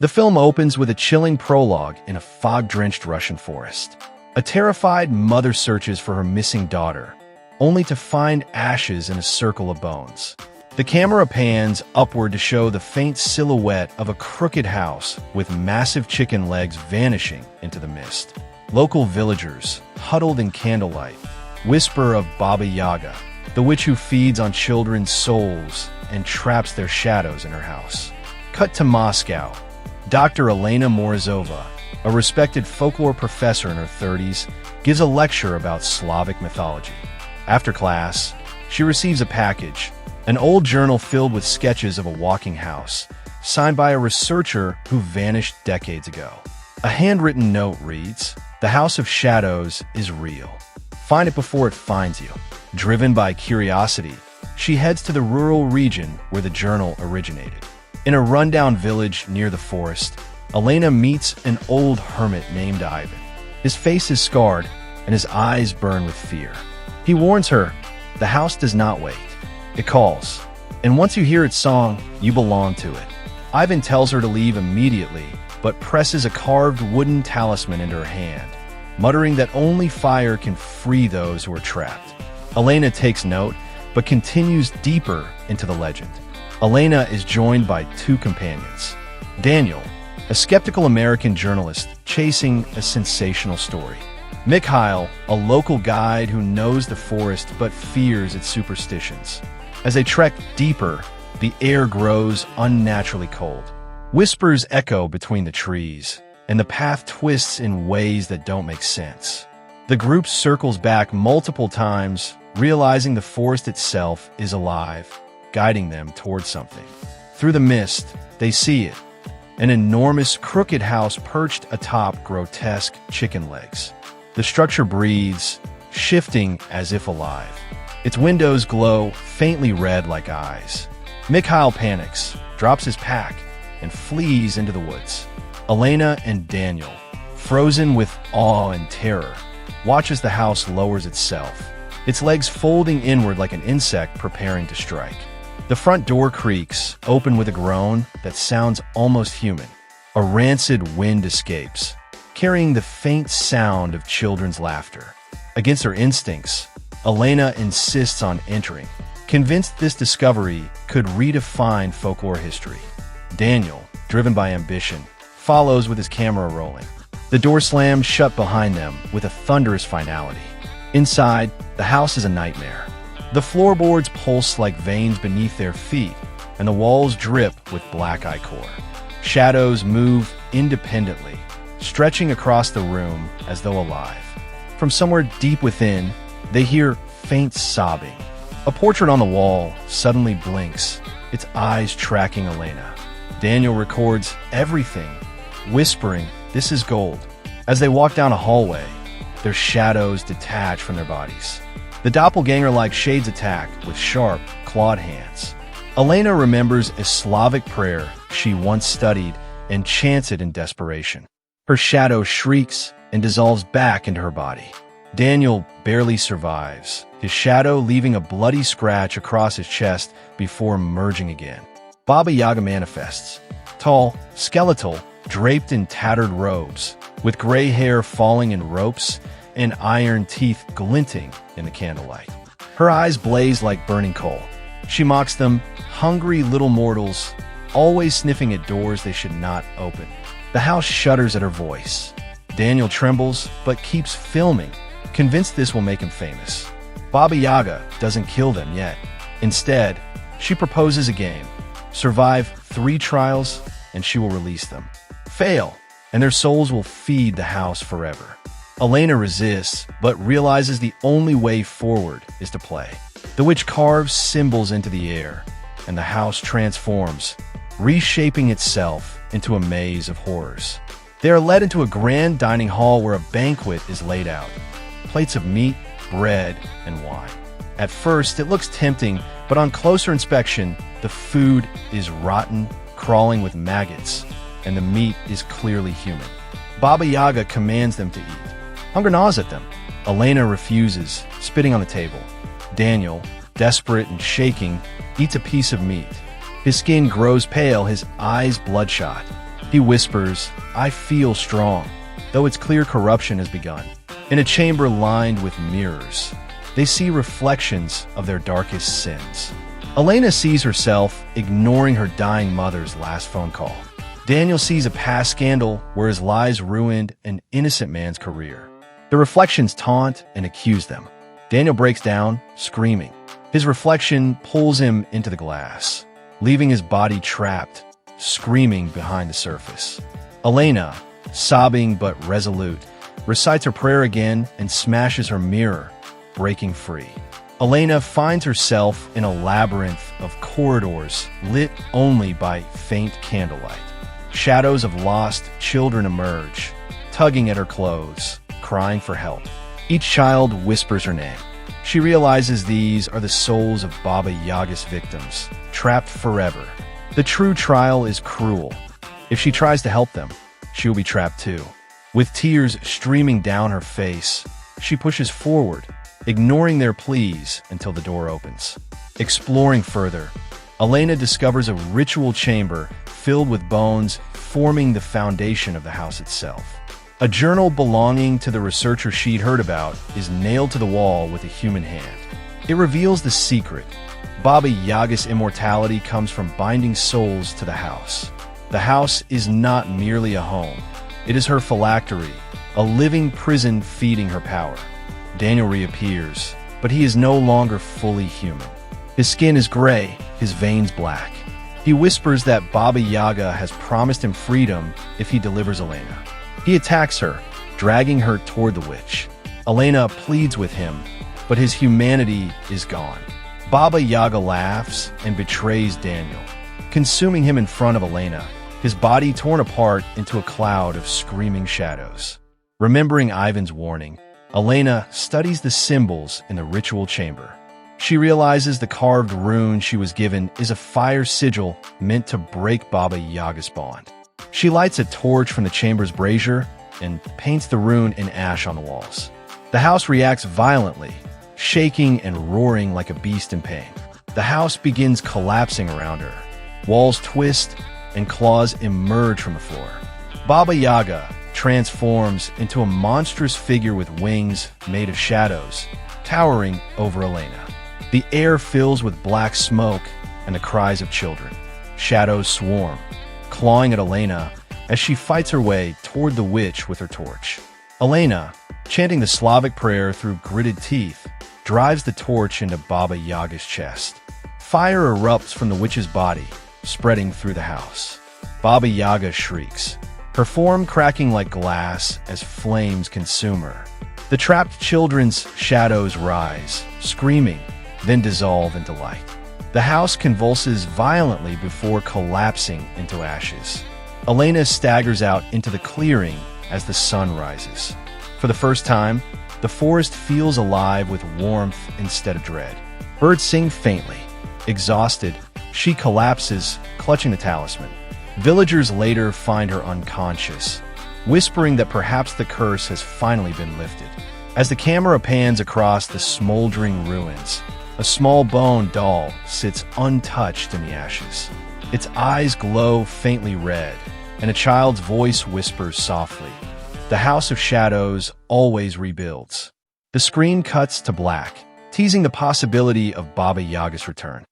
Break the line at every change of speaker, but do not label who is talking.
The film opens with a chilling prologue in a fog-drenched Russian forest. A terrified mother searches for her missing daughter, only to find ashes in a circle of bones. The camera pans upward to show the faint silhouette of a crooked house with massive chicken legs vanishing into the mist. Local villagers, huddled in candlelight, whisper of Baba Yaga, the witch who feeds on children's souls and traps their shadows in her house. Cut to Moscow. Dr. Elena Morozova, a respected folklore professor in her 30s, gives a lecture about Slavic mythology. After class, she receives a package, an old journal filled with sketches of a walking house, signed by a researcher who vanished decades ago. A handwritten note reads, "The House of Shadows is real. Find it before it finds you." Driven by curiosity, she heads to the rural region where the journal originated. In a rundown village near the forest, Elena meets an old hermit named Ivan. His face is scarred, and his eyes burn with fear. He warns her, the house does not wait. It calls, and once you hear its song, you belong to it. Ivan tells her to leave immediately, but presses a carved wooden talisman into her hand, muttering that only fire can free those who are trapped. Elena takes note, but continues deeper into the legend. Elena is joined by two companions. Daniel, a skeptical American journalist chasing a sensational story. Mikhail, a local guide who knows the forest but fears its superstitions. As they trek deeper, the air grows unnaturally cold. Whispers echo between the trees, and the path twists in ways that don't make sense. The group circles back multiple times, realizing the forest itself is alive, guiding them towards something. Through the mist, they see it, an enormous crooked house perched atop grotesque chicken legs. The structure breathes, shifting as if alive. Its windows glow faintly red like eyes. Mikhail panics, drops his pack, and flees into the woods. Elena and Daniel, frozen with awe and terror, watch as the house lowers itself, its legs folding inward like an insect preparing to strike. The front door creaks, open with a groan that sounds almost human. A rancid wind escapes, carrying the faint sound of children's laughter. Against her instincts, Elena insists on entering, convinced this discovery could redefine folklore history. Daniel, driven by ambition, follows with his camera rolling. The door slams shut behind them with a thunderous finality. Inside, the house is a nightmare. The floorboards pulse like veins beneath their feet, and the walls drip with black ichor. Shadows move independently, stretching across the room as though alive. From somewhere deep within, they hear faint sobbing. A portrait on the wall suddenly blinks, its eyes tracking Elena. Daniel records everything, whispering, "This is gold." As they walk down a hallway, their shadows detach from their bodies. The doppelganger-like shades attack with sharp, clawed hands. Elena remembers a Slavic prayer she once studied and chanted in desperation. Her shadow shrieks and dissolves back into her body. Daniel barely survives, his shadow leaving a bloody scratch across his chest before merging again. Baba Yaga manifests, tall, skeletal, draped in tattered robes, with gray hair falling in ropes and iron teeth glinting in the candlelight. Her eyes blaze like burning coal. She mocks them, hungry little mortals, always sniffing at doors they should not open. The house shudders at her voice. Daniel trembles, but keeps filming, convinced this will make him famous. Baba Yaga doesn't kill them yet. Instead, she proposes a game. Survive 3 trials, and she will release them. Fail, and their souls will feed the house forever. Elena resists, but realizes the only way forward is to play. The witch carves symbols into the air, and the house transforms, reshaping itself into a maze of horrors. They are led into a grand dining hall where a banquet is laid out. Plates of meat, bread, and wine. At first, it looks tempting, but on closer inspection, the food is rotten, crawling with maggots, and the meat is clearly human. Baba Yaga commands them to eat. Hunger gnaws at them. Elena refuses, spitting on the table. Daniel, desperate and shaking, eats a piece of meat. His skin grows pale, his eyes bloodshot. He whispers, "I feel strong," though it's clear corruption has begun. In a chamber lined with mirrors, they see reflections of their darkest sins. Elena sees herself ignoring her dying mother's last phone call. Daniel sees a past scandal where his lies ruined an innocent man's career. The reflections taunt and accuse them. Daniel breaks down, screaming. His reflection pulls him into the glass, leaving his body trapped, screaming behind the surface. Elena, sobbing but resolute, recites her prayer again and smashes her mirror, breaking free. Elena finds herself in a labyrinth of corridors lit only by faint candlelight. Shadows of lost children emerge, tugging at her clothes, crying for help. Each child whispers her name. She realizes these are the souls of Baba Yaga's victims, trapped forever. The true trial is cruel. If she tries to help them, she will be trapped too. With tears streaming down her face, she pushes forward, ignoring their pleas until the door opens. Exploring further, Elena discovers a ritual chamber filled with bones forming the foundation of the house itself. A journal belonging to the researcher she'd heard about is nailed to the wall with a human hand. It reveals the secret. Baba Yaga's immortality comes from binding souls to the house. The house is not merely a home. It is her phylactery, a living prison feeding her power. Daniel reappears, but he is no longer fully human. His skin is gray, his veins black. He whispers that Baba Yaga has promised him freedom if he delivers Elena. He attacks her, dragging her toward the witch. Elena pleads with him, but his humanity is gone. Baba Yaga laughs and betrays Daniel, consuming him in front of Elena, his body torn apart into a cloud of screaming shadows. Remembering Ivan's warning, Elena studies the symbols in the ritual chamber. She realizes the carved rune she was given is a fire sigil meant to break Baba Yaga's bond. She lights a torch from the chamber's brazier and paints the rune in ash on the walls. The house reacts violently, shaking and roaring like a beast in pain. The house begins collapsing around her. Walls twist and claws emerge from the floor. Baba Yaga transforms into a monstrous figure with wings made of shadows, towering over Elena. The air fills with black smoke and the cries of children. Shadows swarm, clawing at Elena as she fights her way toward the witch with her torch. Elena, chanting the Slavic prayer through gritted teeth, drives the torch into Baba Yaga's chest. Fire erupts from the witch's body, spreading through the house. Baba Yaga shrieks, her form cracking like glass as flames consume her. The trapped children's shadows rise, screaming, then dissolve into light. The house convulses violently before collapsing into ashes. Elena staggers out into the clearing as the sun rises. For the first time, the forest feels alive with warmth instead of dread. Birds sing faintly. Exhausted, she collapses, clutching the talisman. Villagers later find her unconscious, whispering that perhaps the curse has finally been lifted. As the camera pans across the smoldering ruins, a small bone doll sits untouched in the ashes. Its eyes glow faintly red, and a child's voice whispers softly, "The House of Shadows always rebuilds." The screen cuts to black, teasing the possibility of Baba Yaga's return.